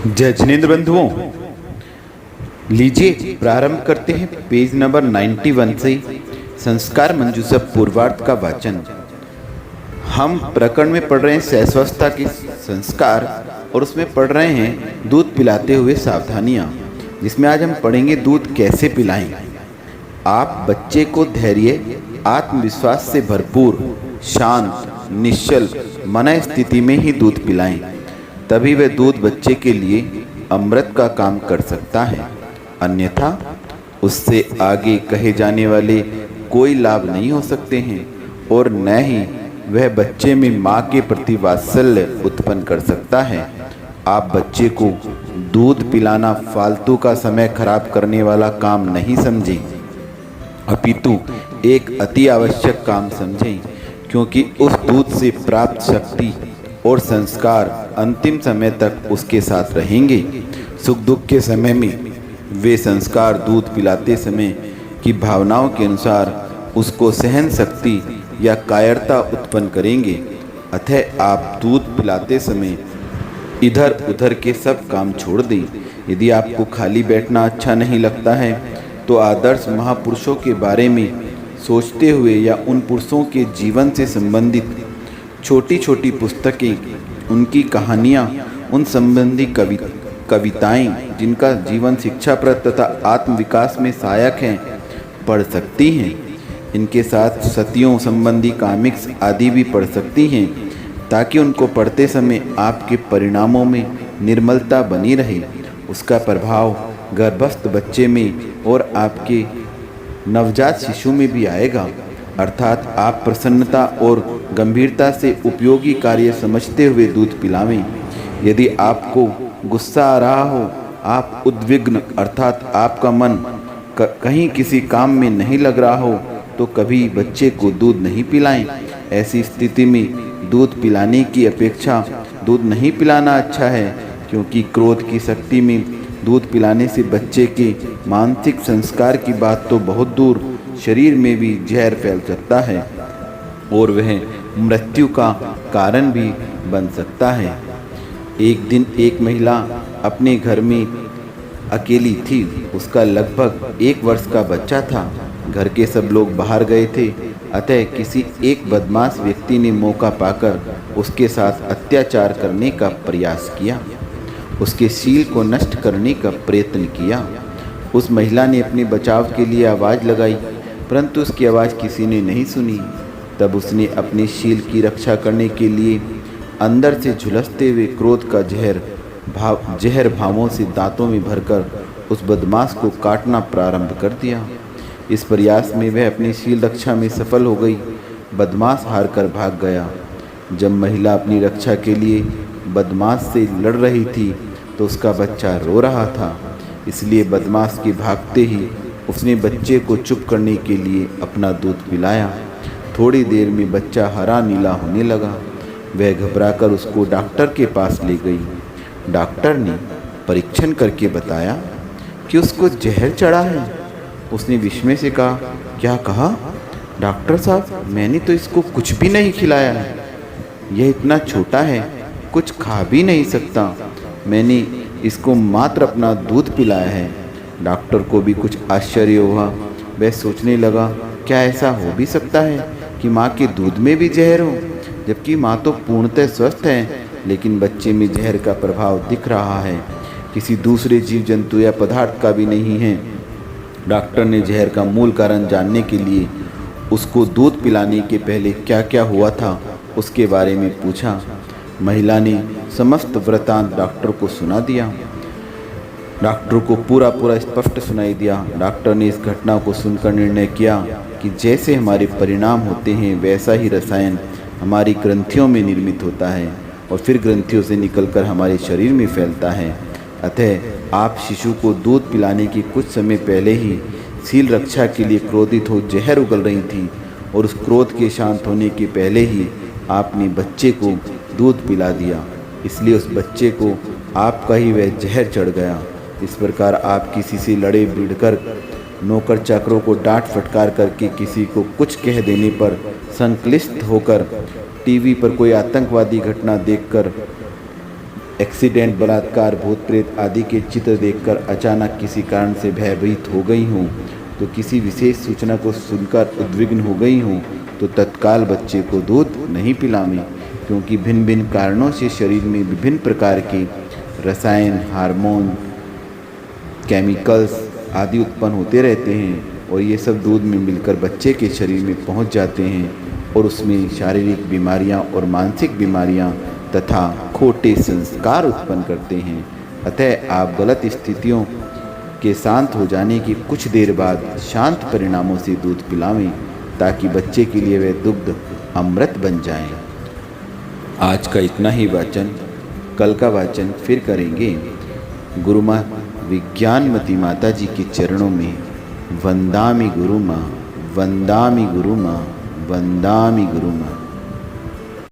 जय जिनेंद्र बंधुओं, लीजिए प्रारंभ करते हैं पेज नंबर 91 से संस्कार मंजूषा पूर्वार्ध का वाचन। हम प्रकरण में पढ़ रहे हैं शैशवावस्था के संस्कार और उसमें पढ़ रहे हैं दूध पिलाते हुए सावधानियां, जिसमें आज हम पढ़ेंगे दूध कैसे पिलाएं। आप बच्चे को धैर्य, आत्मविश्वास से भरपूर, शांत, निश्चल मन स्थिति में ही दूध पिलाएं, तभी वह दूध बच्चे के लिए अमृत का काम कर सकता है। अन्यथा उससे आगे कहे जाने वाले कोई लाभ नहीं हो सकते हैं और न ही वह बच्चे में माँ के प्रति वात्सल्य उत्पन्न कर सकता है। आप बच्चे को दूध पिलाना फालतू का समय खराब करने वाला काम नहीं समझें, अपितु एक अति आवश्यक काम समझें, क्योंकि उस दूध से प्राप्त शक्ति और संस्कार अंतिम समय तक उसके साथ रहेंगे। सुख दुख के समय में वे संस्कार दूध पिलाते समय की भावनाओं के अनुसार उसको सहन शक्ति या कायरता उत्पन्न करेंगे। अतः आप दूध पिलाते समय इधर उधर के सब काम छोड़ दें। यदि आपको खाली बैठना अच्छा नहीं लगता है तो आदर्श महापुरुषों के बारे में सोचते हुए या उन पुरुषों के जीवन से संबंधित छोटी छोटी पुस्तकें, उनकी कहानियाँ, उन संबंधी कविताएं जिनका जीवन शिक्षाप्रद तथा आत्मविकास में सहायक हैं, पढ़ सकती हैं। इनके साथ सतियों संबंधी कॉमिक्स आदि भी पढ़ सकती हैं, ताकि उनको पढ़ते समय आपके परिणामों में निर्मलता बनी रहे। उसका प्रभाव गर्भस्थ बच्चे में और आपके नवजात शिशु में भी आएगा। अर्थात आप प्रसन्नता और गंभीरता से उपयोगी कार्य समझते हुए दूध पिलावें। यदि आपको गुस्सा आ रहा हो, आप उद्विग्न अर्थात आपका मन कहीं किसी काम में नहीं लग रहा हो, तो कभी बच्चे को दूध नहीं पिलाएं। ऐसी स्थिति में दूध पिलाने की अपेक्षा दूध नहीं पिलाना अच्छा है, क्योंकि क्रोध की शक्ति में दूध पिलाने से बच्चे के मानसिक संस्कार की बात तो बहुत दूर, शरीर में भी जहर फैल सकता है और वह मृत्यु का कारण भी बन सकता है। एक दिन एक महिला अपने घर में अकेली थी। उसका लगभग 1 वर्ष का बच्चा था। घर के सब लोग बाहर गए थे, अतः किसी एक बदमाश व्यक्ति ने मौका पाकर उसके साथ अत्याचार करने का प्रयास किया, उसके शील को नष्ट करने का प्रयत्न किया। उस महिला ने अपने बचाव के लिए आवाज़ लगाई, परंतु उसकी आवाज़ किसी ने नहीं सुनी। तब उसने अपने शील की रक्षा करने के लिए अंदर से झुलसते हुए क्रोध का जहर भावों से दांतों में भरकर उस बदमाश को काटना प्रारंभ कर दिया। इस प्रयास में वह अपनी शील रक्षा में सफल हो गई। बदमाश हार कर भाग गया। जब महिला अपनी रक्षा के लिए बदमाश से लड़ रही थी तो उसका बच्चा रो रहा था, इसलिए बदमाश के भागते ही उसने बच्चे को चुप करने के लिए अपना दूध पिलाया। थोड़ी देर में बच्चा हरा नीला होने लगा। वह घबराकर उसको डॉक्टर के पास ले गई। डॉक्टर ने परीक्षण करके बताया कि उसको जहर चढ़ा है। उसने विस्मय से कहा, क्या कहा? डॉक्टर साहब, मैंने तो इसको कुछ भी नहीं खिलाया है। यह इतना छोटा है, कुछ खा भी नहीं सकता। मैंने इसको मात्र अपना दूध पिलाया है। डॉक्टर को भी कुछ आश्चर्य हुआ। वह सोचने लगा, क्या ऐसा हो भी सकता है कि माँ के दूध में भी जहर हो, जबकि माँ तो पूर्णतः स्वस्थ है, लेकिन बच्चे में जहर का प्रभाव दिख रहा है। किसी दूसरे जीव जंतु या पदार्थ का भी नहीं है। डॉक्टर ने जहर का मूल कारण जानने के लिए उसको दूध पिलाने के पहले क्या क्या हुआ था उसके बारे में पूछा। महिला ने समस्त वृत्तांत डॉक्टर को सुना दिया। डॉक्टर को पूरा स्पष्ट सुनाई दिया। डॉक्टर ने इस घटना को सुनकर निर्णय किया कि जैसे हमारे परिणाम होते हैं, वैसा ही रसायन हमारी ग्रंथियों में निर्मित होता है और फिर ग्रंथियों से निकलकर हमारे शरीर में फैलता है। अतः आप शिशु को दूध पिलाने के कुछ समय पहले ही शील रक्षा के लिए क्रोधित हो जहर उगल रही थी, और उस क्रोध के शांत होने के पहले ही आपने बच्चे को दूध पिला दिया, इसलिए उस बच्चे को आपका ही वह जहर चढ़ गया। इस प्रकार आप किसी से लड़े भिड़कर, नौकर चाकरों को डांट फटकार करके, किसी को कुछ कह देने पर संक्लिष्ट होकर, टीवी पर कोई आतंकवादी घटना देखकर एक्सीडेंट, बलात्कार, भूत प्रेत आदि के चित्र देखकर अचानक किसी कारण से भयभीत हो गई हूँ, तो किसी विशेष सूचना को सुनकर उद्विग्न हो गई हूँ, तो तत्काल बच्चे को दूध नहीं पिलावें, क्योंकि भिन्न भिन्न कारणों से शरीर में विभिन्न प्रकार के रसायन, हार्मोन, केमिकल्स आदि उत्पन्न होते रहते हैं और ये सब दूध में मिलकर बच्चे के शरीर में पहुंच जाते हैं और उसमें शारीरिक बीमारियां और मानसिक बीमारियां तथा खोटे संस्कार उत्पन्न करते हैं। अतः आप गलत स्थितियों के शांत हो जाने की कुछ देर बाद शांत परिणामों से दूध पिलावें, ताकि बच्चे के लिए वह दुग्ध अमृत बन जाए। आज का इतना ही वाचन, कल का वाचन फिर करेंगे। गुरुमा विज्ञानमती माता जी के चरणों में वंदामि गुरुमा, वंदामि गुरुमा, वंदामि गुरुमा।